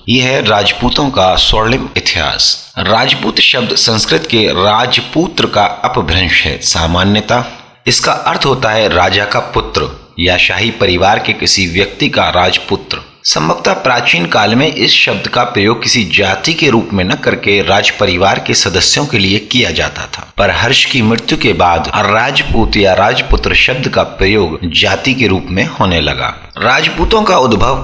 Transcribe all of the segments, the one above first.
यह है राजपूतों का स्वर्णिम इतिहास। राजपूत शब्द संस्कृत के राजपुत्र का अपभ्रंश है। सामान्यतः इसका अर्थ होता है राजा का पुत्र या शाही परिवार के किसी व्यक्ति का राजपुत्र। संभवतः प्राचीन काल में इस शब्द का प्रयोग किसी जाति के रूप में न करके राज परिवार के सदस्यों के लिए किया जाता था, पर हर्ष की मृत्यु के बाद राजपूत या राजपुत्र शब्द का प्रयोग जाति के रूप में होने लगा। राजपूतों का उद्भव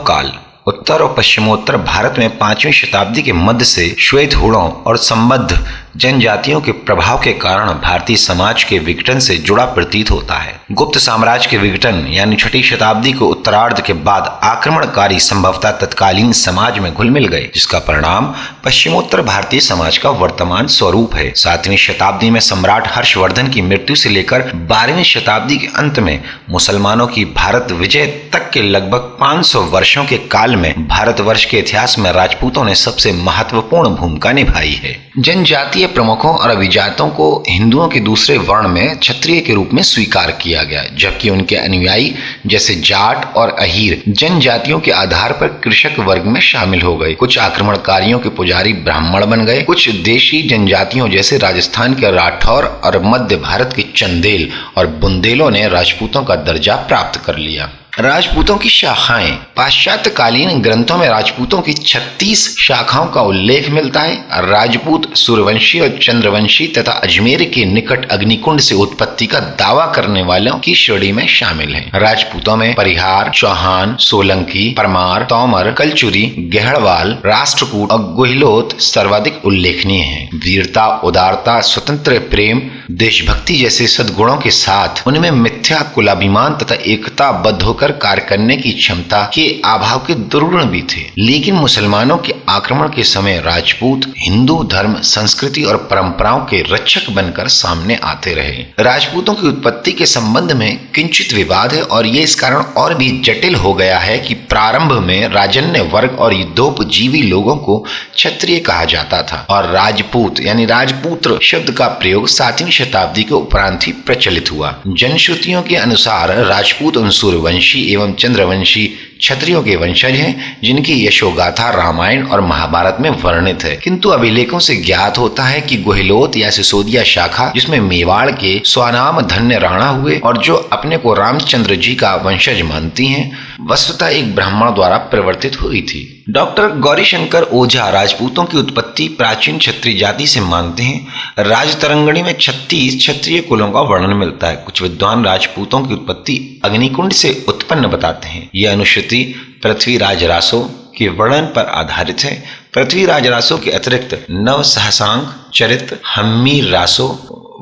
काल उत्तर और पश्चिमोत्तर भारत में 5वीं शताब्दी के मध्य से श्वेत हुड़ों और संबद्ध जनजातियों के प्रभाव के कारण भारतीय समाज के विघटन से जुड़ा प्रतीत होता है। गुप्त साम्राज्य के विघटन यानी 6ठी शताब्दी के उत्तरार्ध के बाद आक्रमणकारी संभवतः तत्कालीन समाज में घुल मिल गए, जिसका परिणाम पश्चिमोत्तर भारतीय समाज का वर्तमान स्वरूप है। 7वीं शताब्दी में सम्राट हर्षवर्धन की मृत्यु से लेकर 12वीं शताब्दी के अंत में मुसलमानों की भारत विजय तक के लगभग 500 वर्षों के काल में भारतवर्ष के इतिहास में राजपूतों ने सबसे महत्वपूर्ण भूमिका निभाई है। जनजातीय प्रमुखों और अभिजातों को हिंदुओं के दूसरे वर्ण में क्षत्रिय के रूप में स्वीकार किया गया, जबकि उनके अनुयायी जैसे जाट और अहीर जनजातियों के आधार पर कृषक वर्ग में शामिल हो गए। कुछ आक्रमणकारियों के पुजारी ब्राह्मण बन गए। कुछ देशी जनजातियों जैसे राजस्थान के राठौर और मध्य भारत के चंदेल और बुंदेलों ने राजपूतों का दर्जा प्राप्त कर लिया। राजपूतों की शाखाएं। पाश्चात्यकालीन ग्रंथों में राजपूतों की 36 शाखाओं का उल्लेख मिलता है। राजपूत सूर्यवंशी और चंद्रवंशी तथा अजमेर के निकट अग्निकुंड से उत्पत्ति का दावा करने वालों की श्रेणी में शामिल हैं। राजपूतों में परिहार, चौहान, सोलंकी, परमार, तोमर, कलचुरी, गहड़वाल, राष्ट्रकूट और गुहिलोत सर्वाधिक उल्लेखनीय हैं। वीरता, उदारता, स्वतंत्र प्रेम, देशभक्ति जैसे सद्गुणों के साथ उनमें मिथ्या, कुलाभिमान तथा एकताबद्ध होकर कार्य करने की क्षमता के अभाव के दुर्गुण भी थे। लेकिन मुसलमानों के आक्रमण के समय राजपूत हिंदू धर्म, संस्कृति और परंपराओं के रक्षक बनकर सामने आते रहे। राजपूतों की उत्पत्ति के संबंध में किंचित विवाद है और ये इस कारण और भी जटिल हो गया है कि प्रारंभ में राजन्य वर्ग और युद्धोपजीवी लोगों को क्षत्रिय कहा जाता था और राजपूत यानी राजपुत्र शब्द का प्रयोग 7वीं शताब्दी के उपरांत ही प्रचलित हुआ। जनश्रुतियों के अनुसार राजपूत और सूर्यवंशी एवं चंद्रवंशी क्षत्रियों के वंशज हैं, जिनकी यशोगाथा रामायण और महाभारत में वर्णित है। किंतु अभिलेखों से ज्ञात होता है कि गुहिलोत या सिसोदिया शाखा, जिसमें मेवाड़ के स्वानाम धन्य राणा हुए और जो अपने को रामचंद्र जी का वंशज मानती हैं, वस्तुतः एक ब्राह्मण द्वारा प्रवर्तित हुई थी। डॉक्टर गौरीशंकर ओझा राजपूतों की उत्पत्ति प्राचीन क्षत्रिय जाति से मानते हैं। राजतरंगिणी में 36 क्षत्रिय कुलों का वर्णन मिलता है। कुछ विद्वान राजपूतों की उत्पत्ति अग्निकुंड से उत्पन्न बताते हैं। यह अनुश्रुति पृथ्वीराज रासो के वर्णन पर आधारित है। पृथ्वीराज रासो के अतिरिक्त नव सहसांग चरित्र, हम्मीर रासो,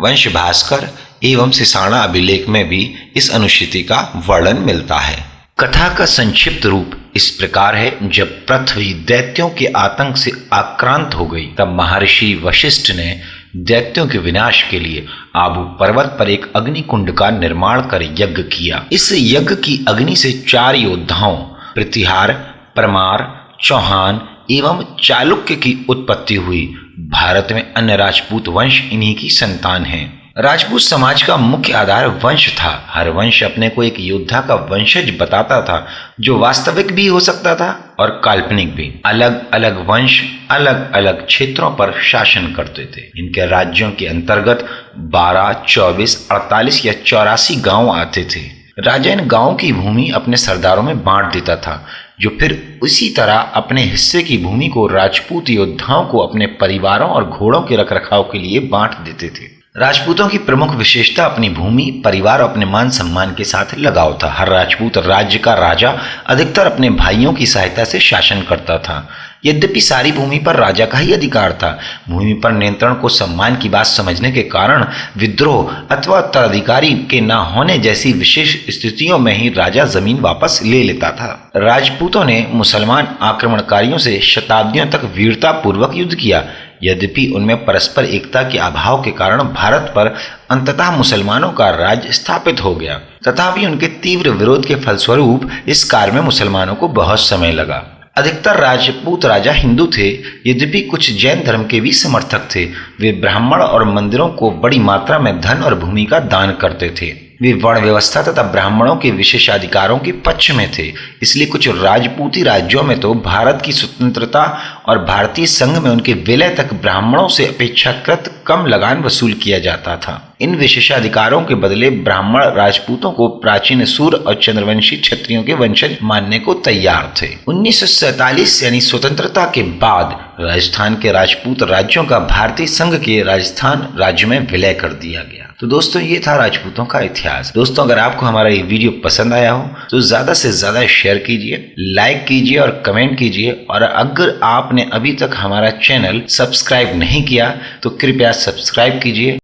वंश भास्कर एवं सिसाणा अभिलेख में भी इस अनुश्रुति का वर्णन मिलता है। कथा का संक्षिप्त रूप इस प्रकार है। जब पृथ्वी दैत्यों के आतंक से आक्रांत हो गई, तब महर्षि वशिष्ठ ने दैत्यों के विनाश के लिए आबू पर्वत पर एक अग्निकुंड का निर्माण कर यज्ञ किया। इस यज्ञ की अग्नि से 4 योद्धाओं प्रतिहार, परमार, चौहान एवं चालुक्य की उत्पत्ति हुई। भारत में अन्य राजपूत वंश इन्हीं की संतान हैं। राजपूत समाज का मुख्य आधार वंश था। हर वंश अपने को एक योद्धा का वंशज बताता था, जो वास्तविक भी हो सकता था और काल्पनिक भी। अलग अलग वंश अलग अलग क्षेत्रों पर शासन करते थे। इनके राज्यों के अंतर्गत 12, 24, 48 या 84 गांव आते थे। राजा इन गांवों की भूमि अपने सरदारों में बांट देता था, जो फिर उसी तरह अपने हिस्से की भूमि को राजपूत योद्धाओं को अपने परिवारों और घोड़ों के रखरखाव के लिए बांट देते थे। राजपूतों की प्रमुख विशेषता अपनी भूमि, परिवार और अपने मान सम्मान के साथ लगाव था। हर राजपूत राज्य का राजा अधिकतर अपने भाइयों की सहायता से शासन करता था। यद्यपि सारी भूमि पर राजा का ही अधिकार था। भूमि पर नियंत्रण को सम्मान की बात समझने के कारण विद्रोह अथवा उत्तराधिकारी के न होने जैसी विशेष स्थितियों में ही राजा जमीन वापस ले लेता था। राजपूतों ने मुसलमान आक्रमणकारियों से शताब्दियों तक वीरता पूर्वक युद्ध किया। यद्यपि उनमें परस्पर एकता के अभाव के कारण भारत पर अंततः मुसलमानों का राज्य स्थापित हो गया। तथापि उनके तीव्र विरोध के फलस्वरूप इस कार्य में मुसलमानों को बहुत समय लगा। अधिकतर राजपूत राजा हिंदू थे, यद्यपि कुछ जैन धर्म के भी समर्थक थे। वे ब्राह्मण और मंदिरों को बड़ी मात्रा में धन और भूमि का दान करते थे। वे वर्ण व्यवस्था तथा ब्राह्मणों के विशेषाधिकारों के पक्ष में थे। इसलिए कुछ राजपूती राज्यों में तो भारत की स्वतंत्रता और भारतीय संघ में उनके विलय तक ब्राह्मणों से अपेक्षाकृत कम लगान वसूल किया जाता था। इन विशेषाधिकारों के बदले ब्राह्मण राजपूतों को प्राचीन सूर और चंद्रवंशी क्षत्रियों के वंशज मानने को तैयार थे। 1947 यानी स्वतंत्रता के बाद राजस्थान के राजपूत राज्यों का भारतीय संघ के राजस्थान राज्य में विलय कर दिया गया। तो दोस्तों, ये था राजपूतों का इतिहास। दोस्तों, अगर आपको हमारा ये वीडियो पसंद आया हो तो ज्यादा से ज्यादा शेयर कीजिए, लाइक कीजिए और कमेंट कीजिए। और अगर आपने अभी तक हमारा चैनल सब्सक्राइब नहीं किया तो कृपया सब्सक्राइब कीजिए।